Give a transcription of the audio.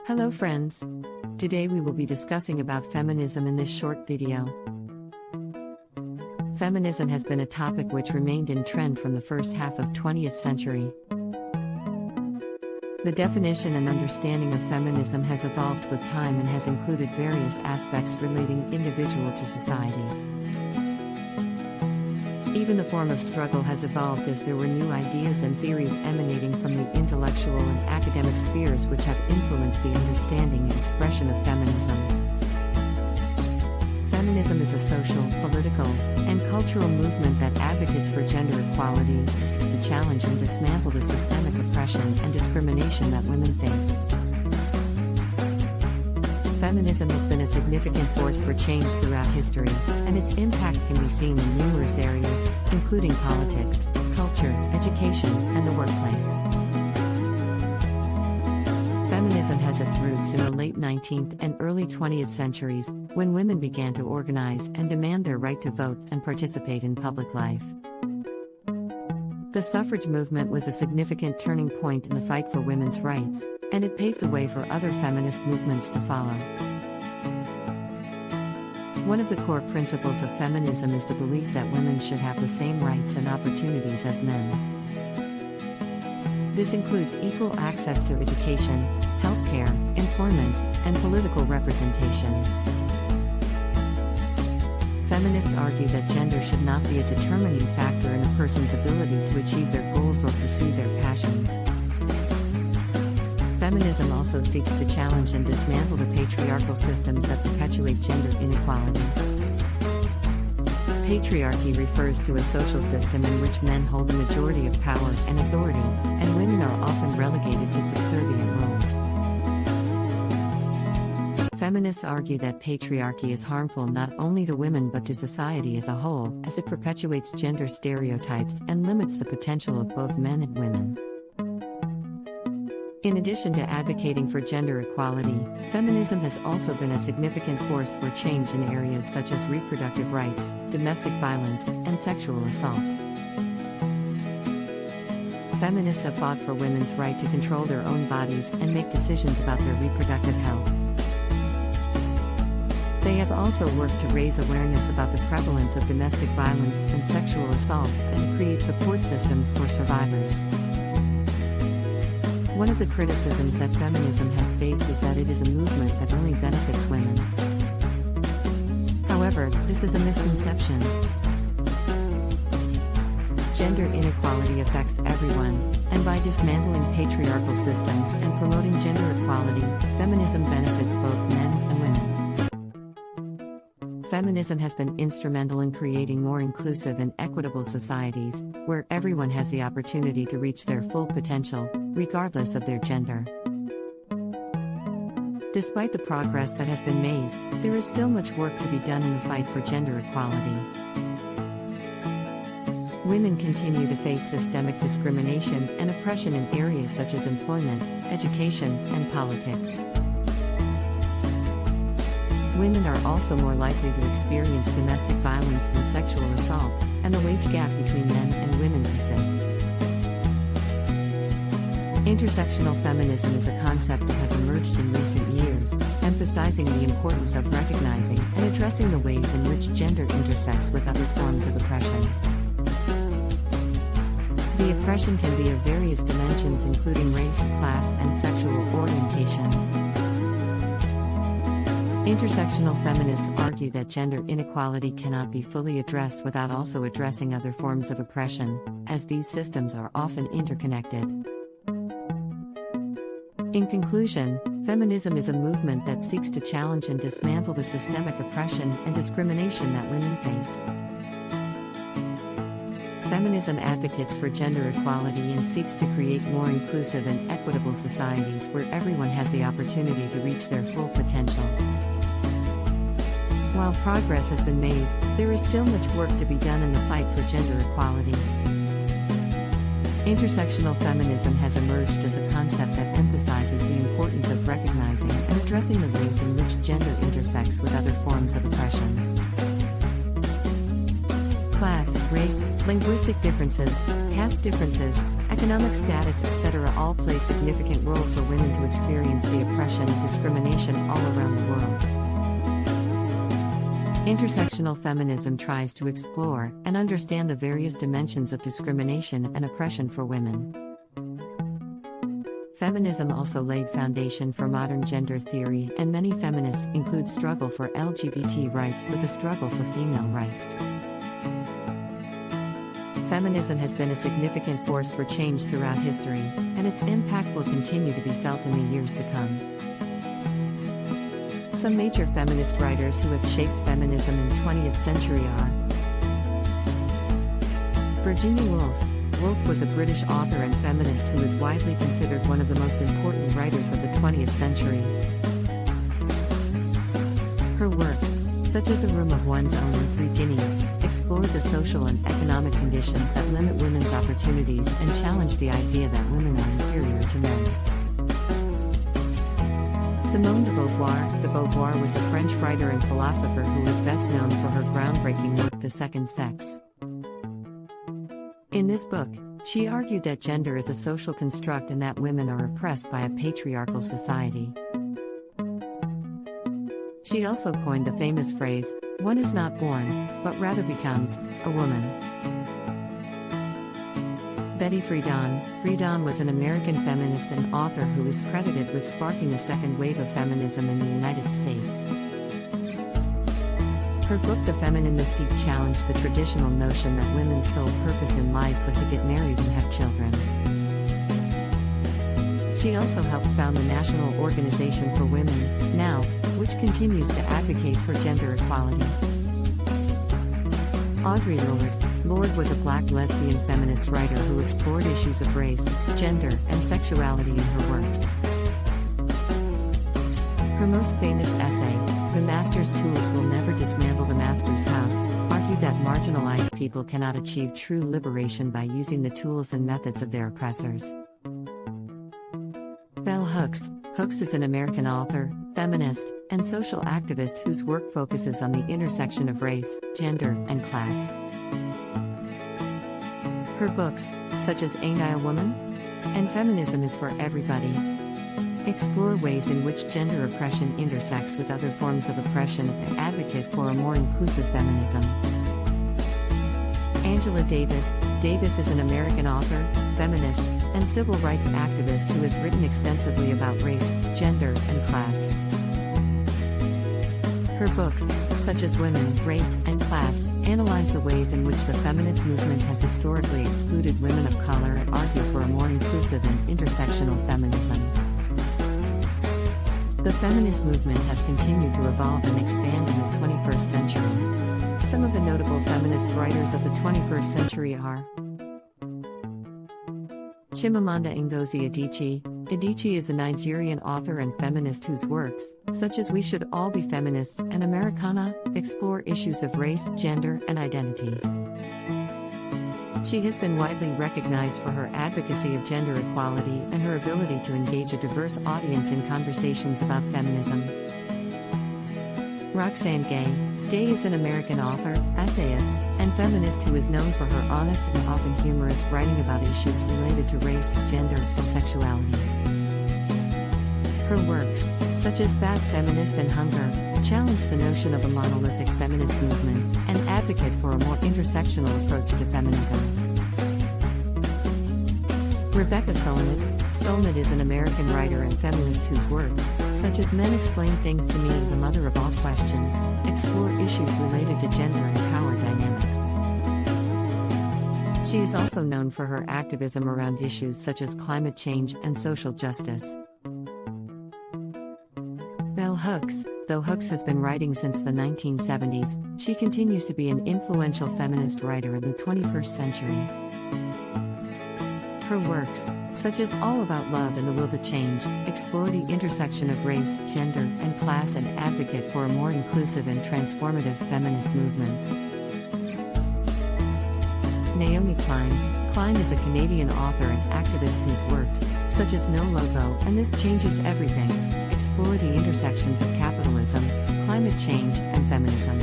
Hello friends. Today we will be discussing about feminism in this short video. Feminism has been a topic which remained in trend from the first half of 20th century. The definition and understanding of feminism has evolved with time and has included various aspects relating individual to society. Even the form of struggle has evolved as there were new ideas and theories emanating from the intellectual and academic spheres which have influenced the understanding and expression of feminism. Feminism is a social, political, and cultural movement that advocates for gender equality, seeks to challenge and dismantle the systemic oppression and discrimination that women face. Feminism has been a significant force for change throughout history, and its impact can be seen in numerous areas, including politics, culture, education, and the workplace. Feminism has its roots in the late 19th and early 20th centuries, when women began to organize and demand their right to vote and participate in public life. The suffrage movement was a significant turning point in the fight for women's rights, and it paved the way for other feminist movements to follow. One of the core principles of feminism is the belief that women should have the same rights and opportunities as men. This includes equal access to education, healthcare, employment, and political representation. Feminists argue that gender should not be a determining factor in a person's ability to achieve their goals or pursue their passions. Feminism also seeks to challenge and dismantle the patriarchal systems that perpetuate gender inequality. Patriarchy refers to a social system in which men hold the majority of power and authority, and women are often relegated to subservient roles. Feminists argue that patriarchy is harmful not only to women but to society as a whole, as it perpetuates gender stereotypes and limits the potential of both men and women. In addition to advocating for gender equality, feminism has also been a significant force for change in areas such as reproductive rights, domestic violence, and sexual assault. Feminists have fought for women's right to control their own bodies and make decisions about their reproductive health. They have also worked to raise awareness about the prevalence of domestic violence and sexual assault and create support systems for survivors. One of the criticisms that feminism has faced is that it is a movement that only benefits women. However, this is a misconception. Gender inequality affects everyone, and by dismantling patriarchal systems and promoting gender equality, feminism benefits both men and women. Feminism has been instrumental in creating more inclusive and equitable societies, where everyone has the opportunity to reach their full potential, regardless of their gender. Despite the progress that has been made, there is still much work to be done in the fight for gender equality. Women continue to face systemic discrimination and oppression in areas such as employment, education, and politics. Women are also more likely to experience domestic violence and sexual assault, and the wage gap between men and women persists. Intersectional feminism is a concept that has emerged in recent years, emphasizing the importance of recognizing and addressing the ways in which gender intersects with other forms of oppression. The oppression can be of various dimensions including race, class, and sexual orientation. Intersectional feminists argue that gender inequality cannot be fully addressed without also addressing other forms of oppression, as these systems are often interconnected. In conclusion, feminism is a movement that seeks to challenge and dismantle the systemic oppression and discrimination that women face. Feminism advocates for gender equality and seeks to create more inclusive and equitable societies where everyone has the opportunity to reach their full potential. While progress has been made, there is still much work to be done in the fight for gender equality. Intersectional feminism has emerged as a concept that emphasizes the importance of recognizing and addressing the ways in which gender intersects with other forms of oppression. Class, race, linguistic differences, caste differences, economic status, etc. all play significant role for women to experience the oppression and discrimination all around the world. Intersectional feminism tries to explore and understand the various dimensions of discrimination and oppression for women. Feminism also laid foundation for modern gender theory, and many feminists include struggle for LGBT rights with a struggle for female rights. Feminism has been a significant force for change throughout history, and its impact will continue to be felt in the years to come. Some major feminist writers who have shaped feminism in the 20th century are Virginia Woolf. Woolf was a British author and feminist who is widely considered one of the most important writers of the 20th century. Her works, such as A Room of One's Own and Three Guineas, explored the social and economic conditions that limit women's opportunities and challenged the idea that women are inferior to men. Simone de Beauvoir. De Beauvoir was a French writer and philosopher who is best known for her groundbreaking work The Second Sex. In this book, she argued that gender is a social construct and that women are oppressed by a patriarchal society. She also coined the famous phrase, "One is not born, but rather becomes, a woman." Betty Friedan. Friedan was an American feminist and author who is credited with sparking a second wave of feminism in the United States. Her book The Feminine Mystique challenged the traditional notion that women's sole purpose in life was to get married and have children. She also helped found the National Organization for Women, NOW, which continues to advocate for gender equality. Audre Lorde. Lorde was a black lesbian feminist writer who explored issues of race, gender, and sexuality in her works. Her most famous essay, The Master's Tools Will Never Dismantle the Master's House, argued that marginalized people cannot achieve true liberation by using the tools and methods of their oppressors. Bell Hooks. Hooks is an American author, feminist, and social activist whose work focuses on the intersection of race, gender, and class. Her books, such as Ain't I a Woman? And Feminism is for Everybody, explore ways in which gender oppression intersects with other forms of oppression and advocate for a more inclusive feminism. Angela Davis. Davis is an American author, feminist, and civil rights activist who has written extensively about race, gender, and class. Her books, such as Women, Race, and Class, analyze the ways in which the feminist movement has historically excluded women of color and argue for a more inclusive and intersectional feminism. The feminist movement has continued to evolve and expand in the 21st century. Some of the notable feminist writers of the 21st century are Chimamanda Ngozi Adichie. Adichie is a Nigerian author and feminist whose works, such as We Should All Be Feminists and Americana, explore issues of race, gender, and identity. She has been widely recognized for her advocacy of gender equality and her ability to engage a diverse audience in conversations about feminism. Roxane Gay. Gay is an American author, essayist, and feminist who is known for her honest and often humorous writing about issues related to race, gender, and sexuality. Her works, such as Bad Feminist and Hunger, challenge the notion of a monolithic feminist movement and advocate for a more intersectional approach to feminism. Rebecca Solnit. Solnit is an American writer and feminist whose works, such as Men Explain Things to Me, The Mother of All Questions, explore issues related to gender and power dynamics. She is also known for her activism around issues such as climate change and social justice. Bell Hooks. Though Hooks has been writing since the 1970s, she continues to be an influential feminist writer in the 21st century. Her works, such as All About Love and the Will to Change, explore the intersection of race, gender, and class and advocate for a more inclusive and transformative feminist movement. Naomi Klein. Klein is a Canadian author and activist whose works, such as No Logo and This Changes Everything, explore the intersections of capitalism, climate change, and feminism.